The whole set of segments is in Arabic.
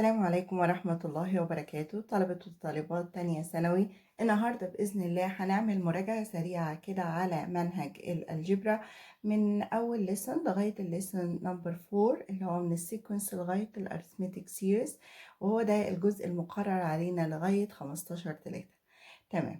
السلام عليكم ورحمة الله وبركاته، طلبة وطالبات تانية ثانوي. النهاردة بإذن الله هنعمل مراجعة سريعة كده على منهج الألجبرا من أول لسن لغاية الليسن نمبر 4 اللي هو من السيكونس لغاية الأرثمتك سيريز، وهو ده الجزء المقرر علينا لغاية 15/3. تمام،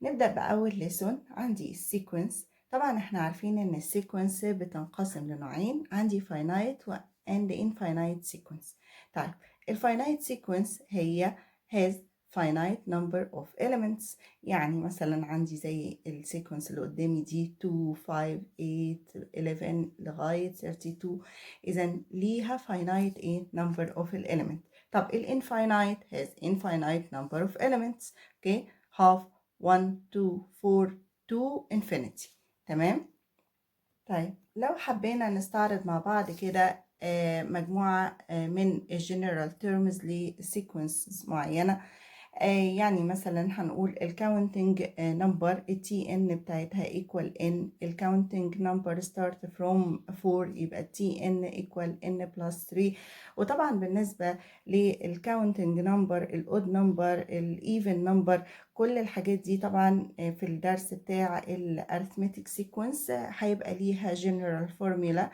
نبدأ بأول ليسون. عندي السيكونس. طبعا احنا عارفين ان السيكونس بتنقسم لنوعين، عندي finite and infinite sequence. طيب الفاينايت سيكونس هي has finite number of elements، يعني مثلا عندي زي السيكونس اللي قدامي دي 2 5 8 11 لغاية 32، إذا ليها finite number of element. طب الانفاينايت has infinite number of elements. اوكي، half 1 2 4 to infinity. تمام. طيب لو حبينا نستعرض مع بعض كده مجموعة من الجنرال terms لسيكونس معينة. يعني مثلا هنقول الكاونتنج نمبر التي ان بتاعتها equal n، الكاونتنج نمبر start from 4 يبقى تي ان equal n plus 3. وطبعا بالنسبة للكاونتنج نمبر الاود نمبر الايفن نمبر، كل الحاجات دي طبعا في الدرس بتاع الارثمتك سيكونس هيبقى ليها جنرال فورمولا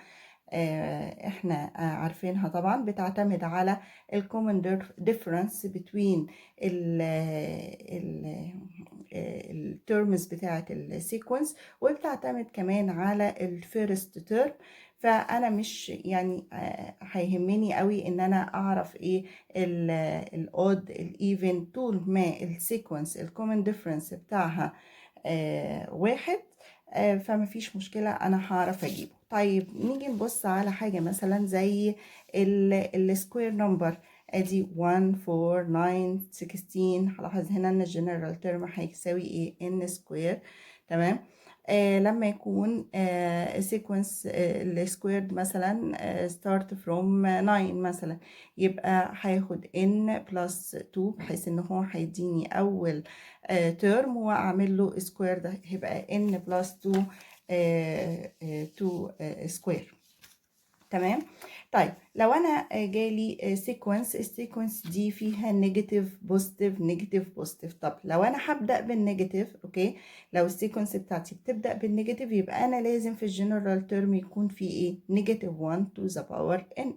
احنا عارفينها طبعا، بتعتمد على الكومن ديفرنس بين التيرمز بتاعه السيكونس، وبتعتمد كمان على الفيرست تيرم. فانا مش يعني هيهمني قوي ان انا اعرف ايه الاود الايفن طول ما السيكونس الكومن ديفرنس بتاعها واحد، فما فيش مشكلة أنا هعرف أجيبه. طيب نيجي نبص على حاجة مثلا زي السكوير نمبر، ادي 1 4 9 16. هلاحظ هنا ان الجنرال تيرم هيساوي ايه؟ ان سكوير. تمام. لما يكون سيكونس السكوير مثلا start from 9 مثلا، يبقى هياخد n plus 2 بحيث ان هو هيديني اول تيرم، واعمل له سكوير، ده هيبقى n plus 2 سكوير. تمام. طيب لو انا جالي سيكونس، السيكونس دي فيها نيجاتيف بوزيتيف نيجاتيف بوزيتيف. طب لو انا هبدا بالنيجاتيف، اوكي، لو السيكونس بتاعتي بتبدا بالنيجاتيف يبقى انا لازم في الجنرال تيرم يكون في ايه؟ نيجاتيف 1 to the power n،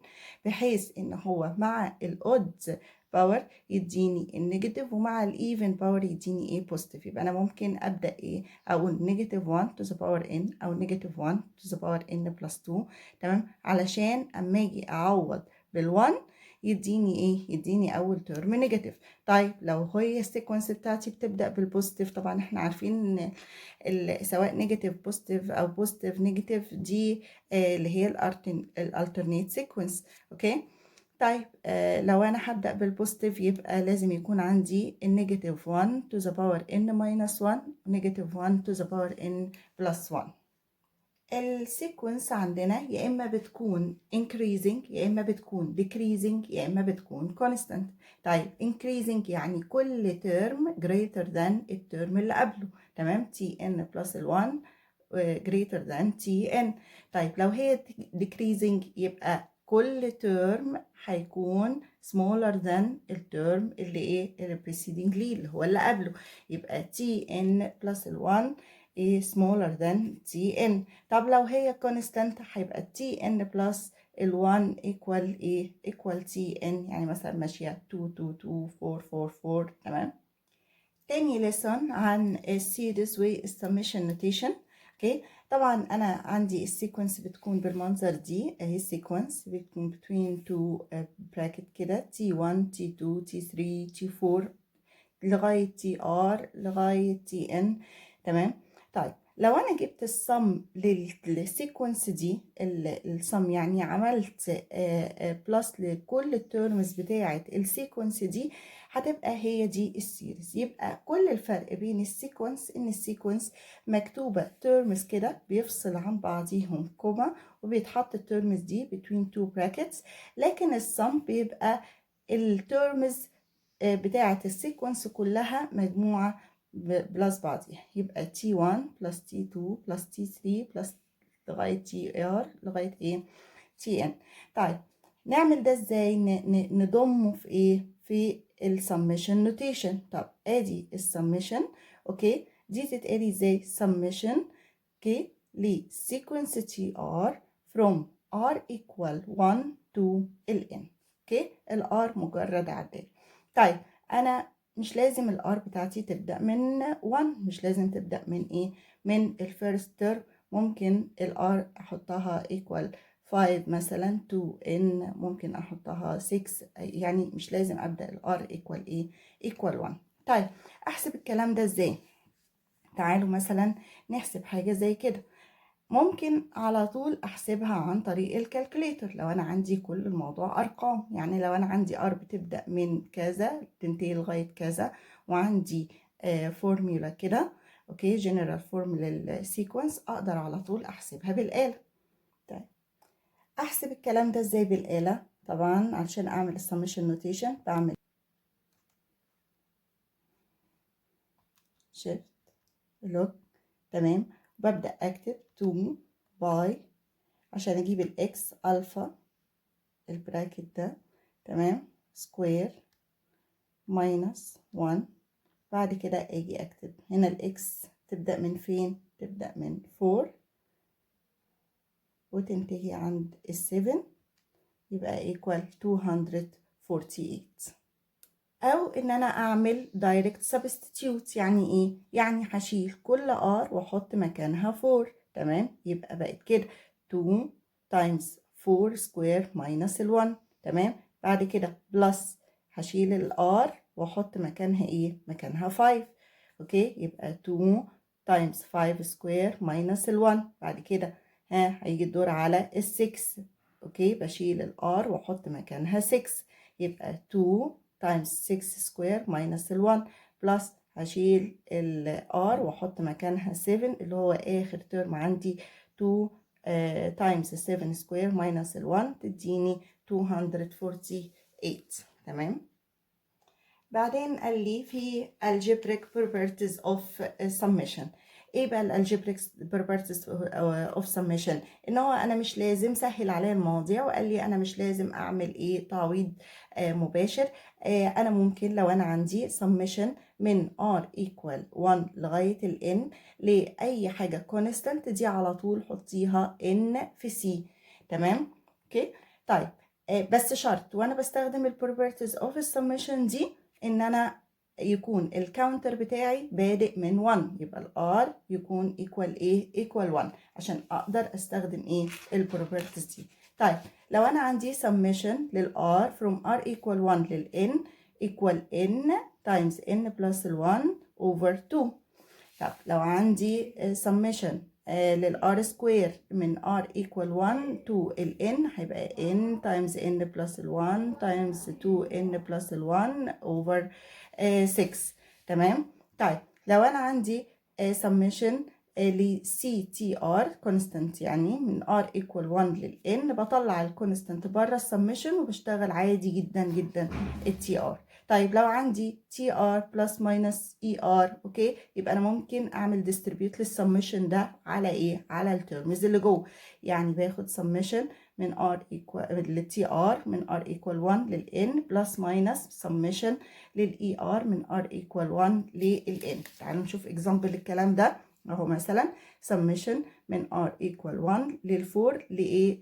بحيث ان هو مع الاودز باور يديني النيجاتيف، ومع الايفن باور يديني ايه؟ بوزيتيف. يبقى انا ممكن ابدا ايه؟ اقول نيجاتيف 1 to the power n او نيجاتيف 1 to the power n plus 2. تمام، علشان اما اجي اعوض بال1 يديني ايه؟ يديني اول ترم نيجاتيف. طيب لو هي السيكونس بتاعتي بتبدا بالبوزيتيف، طبعا احنا عارفين ان سواء نيجاتيف بوزيتيف او بوزيتيف نيجاتيف دي اللي هي الالترنيت سيكونس. اوكي. طيب لو انا هبدا بالبوزيتيف يبقى لازم يكون عندي النيجاتيف 1 to the power n minus 1 ونيجاتيف 1 to the power n plus 1. السيكونس عندنا يا اما بتكون increasing يا اما بتكون decreasing يا اما بتكون constant. طيب increasing يعني كل term greater than الترم اللي قبله. تمام، tn plus 1 greater than tn. طيب لو هي decreasing يبقى كل term هيكون smaller than الترم اللي ايه؟ اللي preceding ليه، اللي هو اللي قبله. يبقى tn plus 1 ايه smaller than tn. طب لو هي constant هيبقى tn plus ال1 equal ايه؟ equal tn، يعني مثلا ماشية 2 2 2 4 4 4. تمام. تاني lesson عن السيريز والسميشن نوتيشن. اوكي، طبعا انا عندي السيكونس بتكون بالمنظر دي اهي، السيكونس بتكون between two bracket كده t1 t2 t3 t4 لغاية tr لغاية tn. تمام. طيب لو انا جبت الصم للسيكونس دي، الصم يعني عملت بلس لكل التيرمز بتاعه السيكونس دي، هتبقى هي دي السيريز. يبقى كل الفرق بين السيكونس ان السيكونس مكتوبه تيرمز كده بيفصل عن بعضيهم كوما، وبيتحط التيرمز دي between two brackets، لكن الصم بيبقى التيرمز بتاعة السيكونس كلها مجموعة بلس بعضيها، يبقى T1 plus T2 plus T3 plus لغاية TR لغاية ايه؟ TN. طيب نعمل ده ازاي؟ نضمه في ايه؟ في السمشن نوتيشن. طب ادي السمشن، اوكي، دي تتقري ازاي؟ سمشن اوكي لسيكونس تي ار from r equal 1 to ال n. اوكي، الار مجرد عداد. طيب انا مش لازم الار بتاعتي تبدا من 1، مش لازم تبدا من ايه؟ من الفيرست تيرم. ممكن الار احطها equal 5 مثلا to n، ممكن احطها 6، يعني مش لازم ابدا الار equal ايه؟ equal 1. طيب احسب الكلام ده ازاي؟ تعالوا مثلا نحسب حاجه زي كده. ممكن على طول احسبها عن طريق الكالكوليتر لو انا عندي كل الموضوع ارقام. يعني لو انا عندي ار بتبدا من كذا تنتهي لغايه كذا، وعندي فورميولا كده، اوكي، جنرال فورمولا للسيكونس، اقدر على طول احسبها بالاله. طيب احسب الكلام ده ازاي بالاله؟ طبعا علشان اعمل السمشن نوتيشن بعمل شيفت لوج، تمام، وببدا اكتب 2 باي عشان اجيب الاكس الفا، البراكت ده، تمام، سكوير ماينس 1. بعد كده اجي اكتب هنا الاكس تبدأ من فين؟ تبدأ من 4 وتنتهي عند ال7، يبقى equal 248. او ان انا اعمل direct substitute. يعني ايه؟ يعني هشيل كل r واحط مكانها 4، تمام، يبقى بقت كده 2 times 4 square minus 1، تمام. بعد كده بلس هشيل الr واحط مكانها ايه؟ مكانها 5، اوكي، يبقى 2 times 5 square minus 1. بعد كده هيجي الدور على ال6، اوكي، بشيل الr واحط مكانها 6، يبقى 2 times 6 square minus 1 بلس هشيل ال r واحط مكانها 7 اللي هو اخر ترم عندي، 2 times 7 square minus 1 تديني 248. تمام. بعدين قال لي في algebraic properties of summation. ايه بقى الالجبريك properties of summation؟ ان هو انا مش لازم سهل عليا المواضيع، وقال لي انا مش لازم اعمل ايه؟ تعويض مباشر. انا ممكن لو انا عندي summation من r equal 1 لغايه ال n لاي حاجه constant، دي على طول حطيها n في c، تمام، اوكي. طيب بس شرط وانا بستخدم البروبرتيز اوف السمشن دي ان انا يكون الكاونتر بتاعي بادئ من 1، يبقى الار يكون ايكوال ايه؟ ايكوال 1 عشان اقدر استخدم ايه؟ البروبرتيز دي. طيب لو انا عندي سمشن للار from r equal 1 لل n equal n times n plus 1 over 2. طب لو عندي summation للr square من r equal 1 to ال n هيبقى n times n plus 1 times 2n plus 1 over 6، تمام. طيب لو انا عندي summation ل ctr constant، يعني من r equal 1 لل n بطلع الكونستانت بره السمشن وبشتغل عادي جدا جدا الtr. طيب لو عندي tr plus minus er، اوكي، يبقى انا ممكن اعمل distribute للسمشن ده على ايه؟ على الترمز اللي جوه. يعني باخد summation من r equal للtr من r equal 1 لل n plus minus summation لل er من r equal 1 لل n. تعالوا نشوف example للكلام ده اهو. مثلا summation من r equal 1 لل 4 لايه؟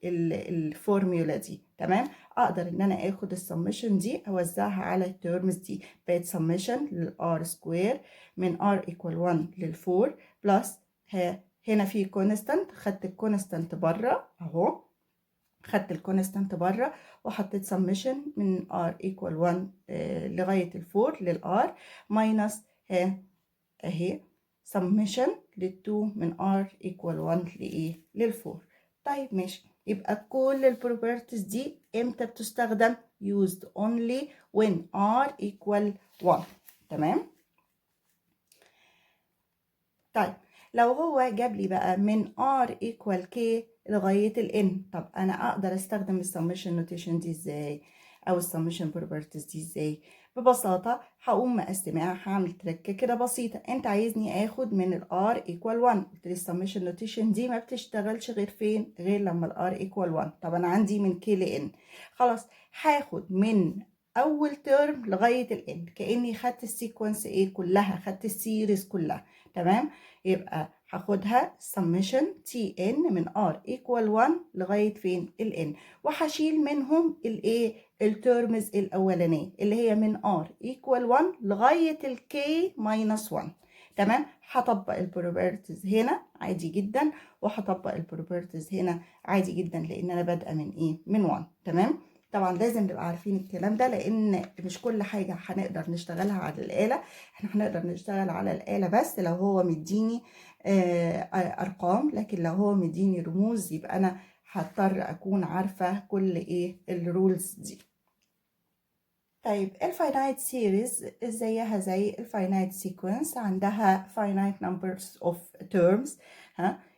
للفورميولا دي، تمام. اقدر ان انا اخد السمشن دي اوزعها على التيرمز دي، بقت سمشن للار سكوير من ار ايكوال 1 لل 4 بلس هنا في كونستانت، خدت الكونستانت بره اهو، خدت الكونستانت بره وحطيت سمشن من ار ايكوال 1 لغايه ال 4 للار ماينس اهي سمشن لل 2 من ار ايكوال 1 لايه؟ لل 4. طيب ماشي، يبقى كل البروبرتيز دي امتى بتستخدم؟ used only when r equal 1، تمام. طيب لو هو جاب لي بقى من r equal k لغاية ال n، طب انا اقدر استخدم السمشن نوتيشن دي ازاي؟ او السمشن بروبرتيز دي ازاي؟ ببساطة هقوم مقسماها، هعمل تركة كده بسيطة. انت عايزني اخد من الار equal 1، قلت لي السميشن نوتيشن دي ما بتشتغلش غير فين؟ غير لما الار equal 1. طب انا عندي من k ل n، خلاص هاخد من اول ترم لغاية ال n، كأني خدت السيكونس ايه كلها، خدت السيريز كلها. تمام، يبقى هاخدها summation tn من r equal 1 لغاية فين؟ ال n، وهشيل منهم الايه؟ الترمز الاولانيه اللي هي من r equal 1 لغايه ال k minus 1. تمام، هطبق البروبرتيز هنا عادي جدا، وهطبق البروبرتيز هنا عادي جدا، لان انا بادئه من ايه؟ من 1. تمام، طبعا لازم نبقى عارفين الكلام ده، لان مش كل حاجه هنقدر نشتغلها على الاله. احنا هنقدر نشتغل على الاله بس لو هو مديني ارقام، لكن لو هو مديني رموز يبقى انا هضطر اكون عارفه كل ايه الرولز دي. طيب الفاينايت سيريز زيها زي الفاينايت سيكونس، عندها finite numbers of terms.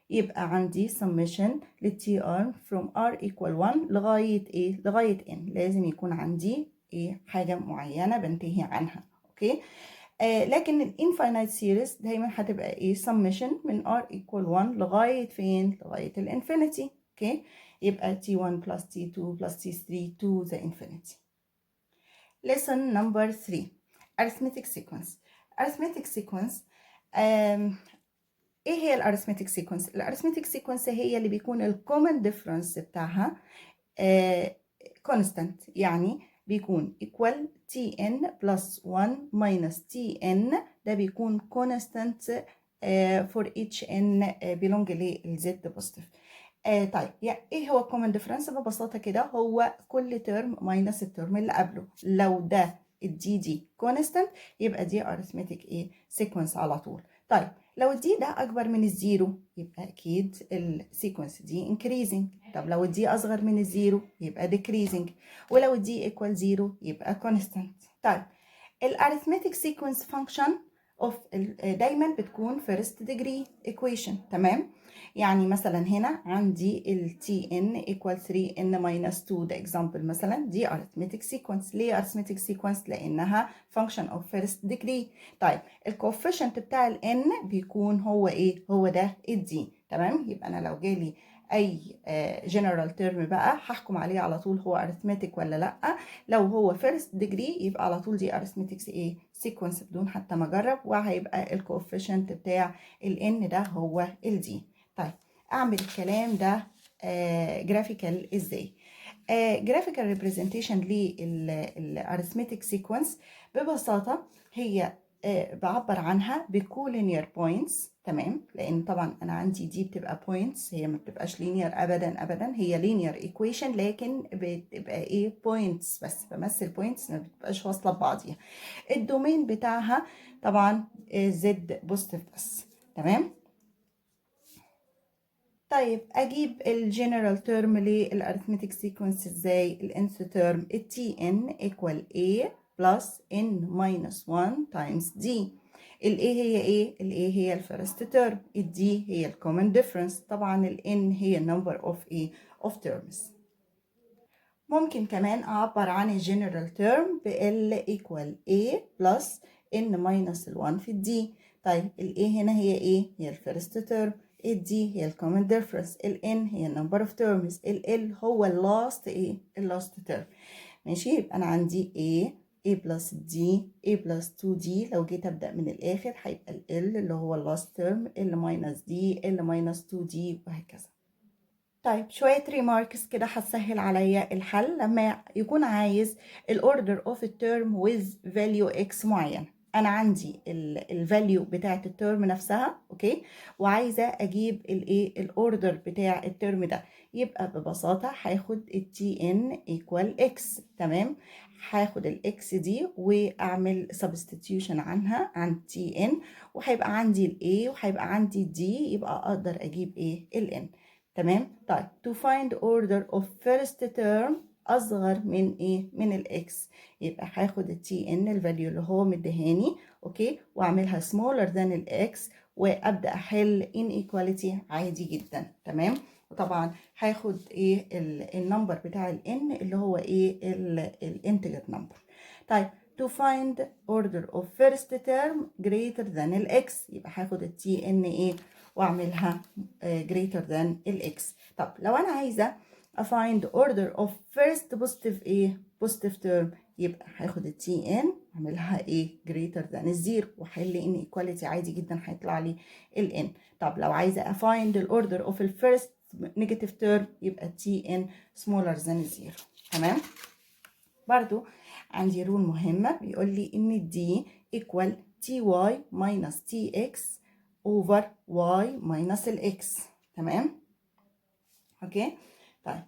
يبقى عندي summation للتي ار from r equal 1 لغاية ايه؟ لغاية n. لازم يكون عندي ايه؟ حاجة معينة بنتهي عنها. اوكي، لكن الانفاينايت سيريز دايما هتبقى ايه؟ summation من r equal 1 لغاية فين؟ لغاية الانفينيتي. اوكي، يبقى t1 plus t2 plus t3 to the infinity. Lesson number 3 arithmetic sequence. arithmetic sequence ايه هي الارثمتيك سيكونس؟ الارثمتيك سيكونس هي اللي بيكون الكومن ديفرنس بتاعها كونستانت، يعني بيكون equal tn plus 1 minus tn، ده بيكون constant for each n belong للزد بوزيتيف. طيب ايه هو الكومن ديفرنس؟ ببساطه كده هو كل ترم ماينس الترم اللي قبله. لو ده الدي دي كونستانت يبقى دي ارثمتيك ايه؟ سيكونس على طول. طيب لو الدي ده اكبر من الزيرو يبقى اكيد السيكونس دي انكريزنج. طب لو الدي اصغر من الزيرو يبقى decreasing، ولو الدي ايكوال زيرو يبقى كونستانت. طيب الارثمتيك سيكونس فانكشن اوف دايما بتكون first degree equation. تمام، يعني مثلا هنا عندي ال tn equal 3n minus 2، ده example مثلا، دي arithmetic sequence. ليه arithmetic sequence؟ لأنها function of first degree. طيب الكوفيشنت بتاع ال n بيكون هو إيه؟ هو ده ال d. تمام، يبقى أنا لو جالي أي general term بقى هحكم عليه على طول هو arithmetic ولا لأ. لو هو first degree يبقى على طول دي arithmetic إيه؟ sequence بدون حتى ما أجرب، وهيبقى الكوفيشنت بتاع ال n ده هو ال d. طيب اعمل الكلام ده جرافيكال ازاي؟ جرافيكال ريبريزنتيشن للارثمتيك سيكونس ببساطه هي بعبر عنها بكولينير بوينتس. تمام، لان طبعا انا عندي دي بتبقى بوينتس، هي ما بتبقاش لينير ابدا ابدا، هي لينير ايكويشن لكن بتبقى ايه؟ بوينتس بس، بمثل بوينتس ما بتبقاش واصله ببعضيها. الدومين بتاعها طبعا زد بوزيتيف بس. تمام، طيب اجيب الجنرال تيرم للارثمتيك سيكونس ازاي؟ الانث تيرم التي ان ايكوال a بلس n minus 1 times d. الاي هي ايه؟ الاي هي الفيرست تيرم، الدي هي الكومن ديفرنس، طبعا الان هي النمبر اوف ايه؟ اوف تيرمز. ممكن كمان اعبر عن الجنرال تيرم ب L equal A plus N minus ال 1 في الدي. طيب ال A هنا هي ايه؟ هي الفيرست تيرم، ال D هي الكومن ديفرنس، ال N هي النمبر اوف تيرمز، ال L هو اللاست ايه؟ اللاست تيرم. ماشي، يبقى انا عندي A plus D A plus 2D. لو جيت ابدا من الاخر هيبقى ال L اللي هو اللاست تيرم، L minus D L minus 2D وهكذا. طيب شوية ريماركس كده هتسهل عليا الحل لما يكون عايز الاوردر اوف الترم with value x معين. انا عندي الفاليو بتاعه الترم نفسها، اوكي، وعايزه اجيب الايه؟ الاوردر بتاع الترم ده. يبقى ببساطه هاخد التي ان ايكوال اكس. تمام، هاخد الاكس دي واعمل سبستيتيوشن عنها عن تي ان، وهيبقى عندي الاي وهيبقى عندي دي، يبقى اقدر اجيب ايه؟ الان. تمام، طيب to find order of first term اصغر من ايه؟ من الاكس، يبقى هاخد التي ان الفاليو اللي هو مديهاني، اوكي، واعملها smaller than الاكس، وابدا احل inequality عادي جدا. تمام، وطبعا هاخد ايه؟ النمبر بتاع الان اللي هو ايه؟ الانتجر نمبر. طيب to find order of first term greater than الإكس. يبقى هاخد التي إن إيه وأعملها greater than الإكس. طب لو أنا عايزة find order of first positive إيه positive term، يبقى هاخد التي إن أعملها إيه greater than الزيرو وأحل إن equality عادي جدا هيطلع لي الإن. طب لو عايزة find the order of the first negative term يبقى تي إن smaller than الزيرو. تمام. برضو عندي رول مهمة بيقول لي إن دي equal ty minus tx over y minus الx. تمام. اوكي. طيب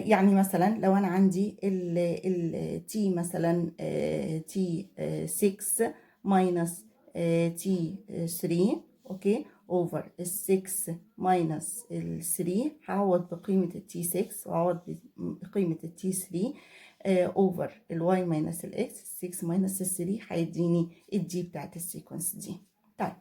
يعني مثلا لو انا عندي ال t مثلا t 6 minus t 3 اوكي over ال 6 minus ال 3 هعوض بقيمة ال t 6 وأعوض بقيمة ال t 3 over ال y minus ال x. 6 minus ال 3 هيديني الدي بتاعت السيكونس دي. طيب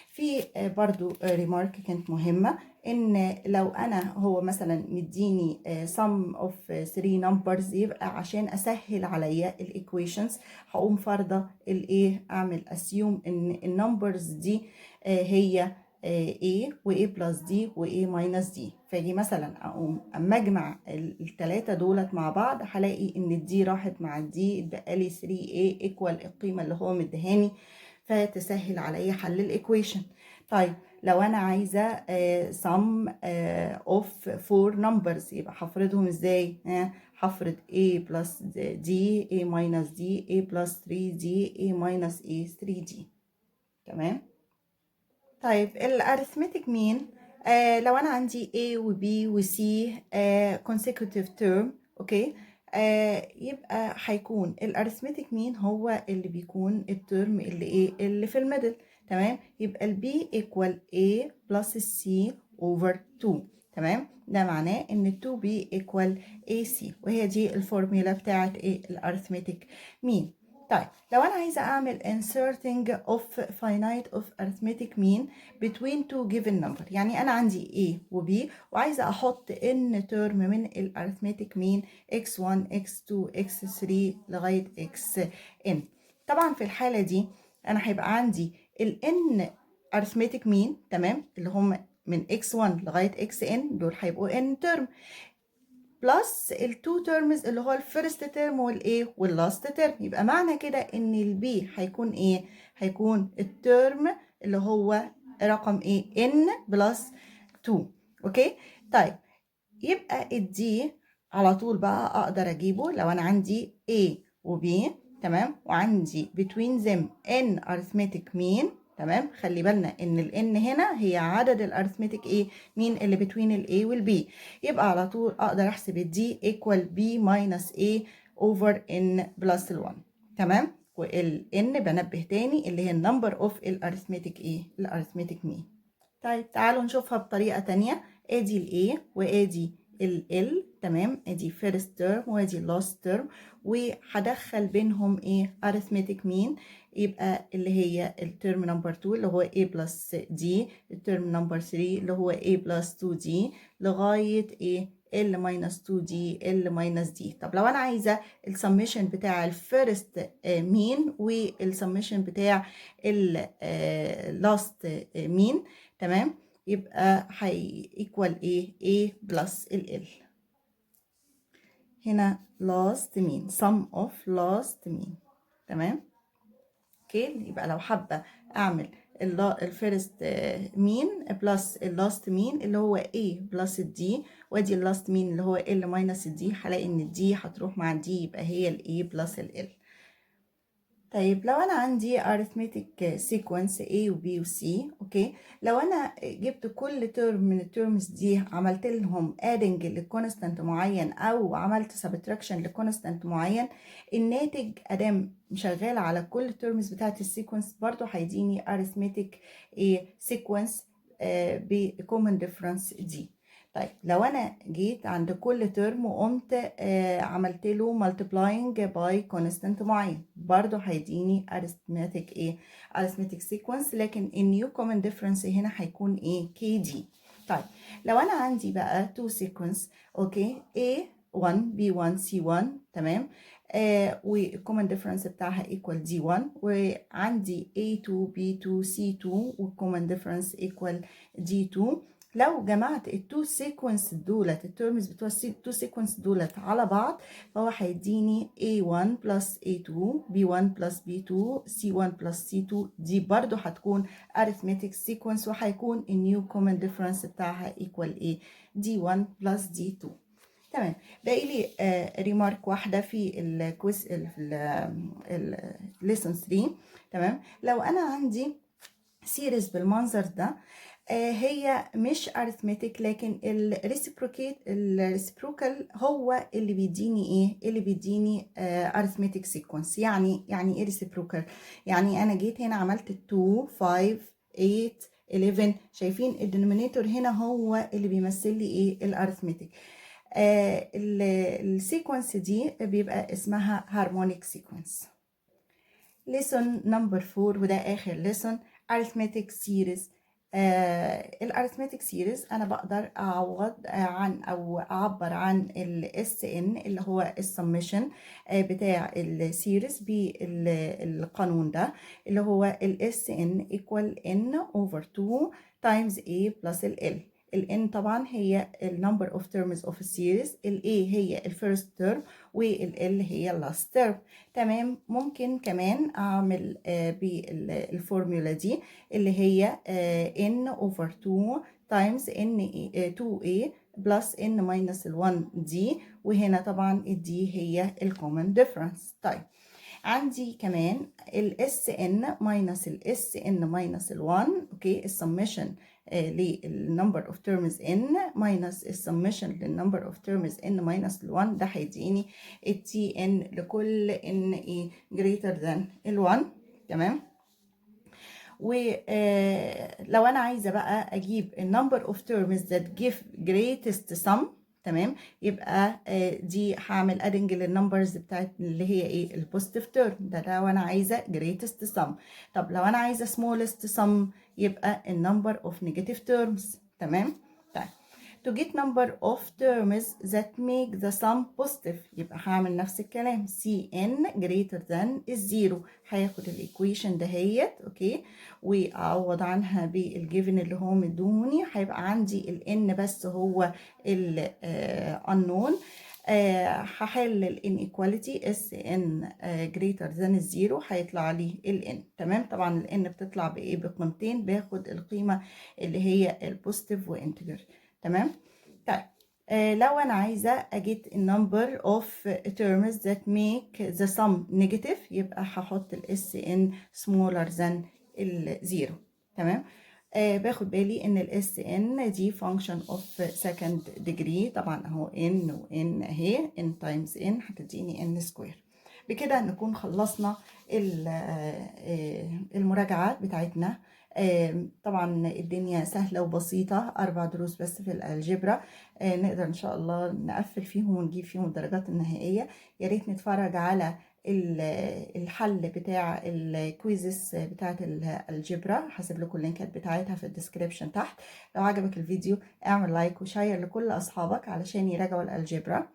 في برضو ريمارك كانت مهمة، ان لو انا هو مثلا مديني sum of 3 numbers يبقى عشان اسهل عليا الايكويشنز هقوم فرضة الايه، اعمل assume ان النمبرز دي هي A و A plus D و A minus D. فاجي مثلا اقوم اما اجمع الثلاثه دولت مع بعض هلاقي ان الدي راحت مع الدي اتبقى لي 3A equal القيمه اللي هو مديهاني، فتسهل عليا حل الايكويشن. طيب لو انا عايزه sum of 4 numbers يبقى هفرضهم ازاي؟ هفرض A plus D A minus D A plus 3D A minus A 3D. تمام. طيب الارثمتك مين لو انا عندي A و B و C consecutive term اوكي يبقى هيكون الارثمتك مين هو اللي بيكون الترم اللي ايه اللي في الميدل. تمام. يبقى ال B equal A plus C over 2. تمام. ده معناه ان 2B equal AC وهي دي الفورميلا بتاعت ايه الارثمتك مين. طيب لو أنا عايزة أعمل inserting of finite of arithmetic mean between two given number، يعني أنا عندي A و B وعايزة أحط n term من ال arithmetic mean x1 x2 x3 لغاية xn. طبعا في الحالة دي أنا هيبقى عندي ال n arithmetic mean تمام اللي هم من x1 لغاية xn دول هيبقوا n term بلس التو تيرمز اللي هو الفيرست تيرم والايه واللاست تيرم. يبقى معنى كده ان البي هيكون ايه؟ هيكون التيرم اللي هو رقم ايه؟ ان بلس 2. اوكي. طيب يبقى الدي على طول بقى اقدر اجيبه لو انا عندي A و B تمام وعندي between them n arithmetic mean. تمام. خلي بالنا ان ال n هنا هي عدد الارثمتيك ايه مين اللي between ال A وال B. يبقى على طول اقدر احسب ال D equal B minus A over n plus ال 1. تمام. وال n بنبه تاني اللي هي النمبر اوف الارثمتيك ايه الارثمتيك مين. طيب تعالوا نشوفها بطريقة تانية. ادي ال A وادي ال L. تمام. ادي first term وادي last term وهدخل بينهم ايه arithmetic mean يبقى اللي هي الترم نمبر 2 اللي هو A plus D، الترم نمبر 3 اللي هو A plus 2D لغاية ايه L minus 2D L minus D. طب لو انا عايزة السميشن بتاع الفيرست مين والسميشن بتاع اللاست مين تمام يبقى هي equal A plus ال L. هنا last mean sum of last mean. تمام. اوكي. يبقى لو حابة اعمل الفيرست مين بلس اللاست مين اللي هو A بلس الدي وادي اللاست مين اللي هو L minus الدي هلاقي ان الدي هتروح مع الدي يبقى هي ال A بلس ال L. طيب لو انا عندي arithmetic sequence A و B و C اوكي لو انا جبت كل ترم من الترمز دي عملت لهم adding لكونستانت معين او عملت subtraction لكونستانت معين الناتج ادام شغال على كل الترمز بتاعت السيكونس برضو هيديني arithmetic sequence بcommon difference دي. طيب لو انا جيت عند كل ترم وقمت عملت له multiplying by constant معين برضو هيديني arithmetic arithmetic sequence لكن النيو common difference هنا هيكون KD. طيب لو انا عندي بقى two sequence اوكي A1 B1 C1 تمام والكومن ديفرنس بتاعها equal D1، وعندي A2 B2 C2 والكومن ديفرنس equal D2. لو جمعت التو سيكونس دولت، الترمز بتوع التو سيكونس دولت على بعض، فهو هيديني A1 plus A2 B1 plus B2 C1 plus C2. دي برضو هتكون arithmetic sequence، وهيكون النيو common difference بتاعها equal A D1 plus D2. تمام. باقي لي ريمارك واحده في الكويز lesson 3. تمام. لو انا عندي سيريز بالمنظر ده، هي مش arithmetic، لكن الريسبروكال هو اللي بيديني ايه، اللي بيديني arithmetic sequence. يعني ايه reciprocal؟ يعني انا جيت هنا عملت 2 5 8 11، شايفين الدينومينيتور هنا هو اللي بيمثل لي ايه، الارثمتيك. السيكونس دي بيبقى اسمها هارمونيك سيكونس. lesson number 4 وده اخر lesson، arithmetic series. الارثمتيك سيريز انا بقدر اعوض عن او اعبر عن الاس ان اللي هو السمشن بتاع السيريز بالقانون ده، اللي هو الاس ان equal n over 2 times a plus ال n طبعا هي النمبر اوف terms of a series، ال a هي الفيرست تيرم وال هي اللاست تيرم. تمام. ممكن كمان اعمل بالفورمولا دي اللي هي n over 2 times n 2a plus n minus 1 d، وهنا طبعا الدي هي الكومن ديفرنس. طيب عندي كمان الاس ان ماينس الاس ان ماينس ال1، اوكي، السمشن للنمبر اوف تيرمز ان ماينس السمشن للنمبر اوف تيرمز ان ماينس ال1، ده هيديني التي ان لكل ان ايه greater than ال1. تمام. ولو انا عايزه بقى اجيب النمبر اوف terms that give greatest sum، تمام، يبقى دي هعمل ادنج للنمبرز بتاعت اللي هي ايه البوزيتيف تيرم ده لو انا عايزه greatest sum. طب لو انا عايزه smallest sum يبقى النمبر اوف negative terms. تمام. طيب to get number of terms that make the sum positive يبقى هعمل نفس الكلام Cn greater than الزيرو، هاخد الايكويشن دهيت، اوكي، واعوض عنها بالجيفن اللي هو مدوني، هيبقى عندي ال n بس هو ال unknown. هحل ال inequality Sn greater than الزيرو، هيطلع لي ال n. تمام. طبعا ال n بتطلع بايه، بقيمتين، باخد القيمه اللي هي البوزيتيف وانتجر. تمام. طيب لو انا عايزه اجيت النمبر اوف terms that make the sum negative يبقى هحط الاس ان smaller than الزيرو. تمام. باخد بالي ان الاس ان دي function of second degree، طبعا اهو n و n اهي n times n هتديني n square. بكده نكون خلصنا المراجعات بتاعتنا. طبعا الدنيا سهلة وبسيطة، 4 دروس بس في الالجبرا، نقدر ان شاء الله نقفل فيهم ونجيب فيهم الدرجات النهائية. يا ريت نتفرج على الحل بتاع الكويزز بتاعت الالجبرا، هسيب لكم اللينكات بتاعتها في الديسكريبشن تحت. لو عجبك الفيديو اعمل لايك وشير لكل اصحابك علشان يراجعوا الالجبرا.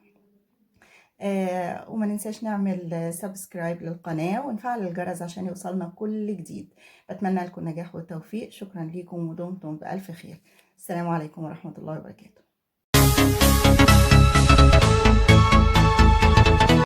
وما ننساش نعمل سبسكرايب للقناة ونفعل الجرس عشان يوصلنا كل جديد. بتمنى لكم النجاح والتوفيق. شكرا لكم ودمتم بألف خير. السلام عليكم ورحمة الله وبركاته.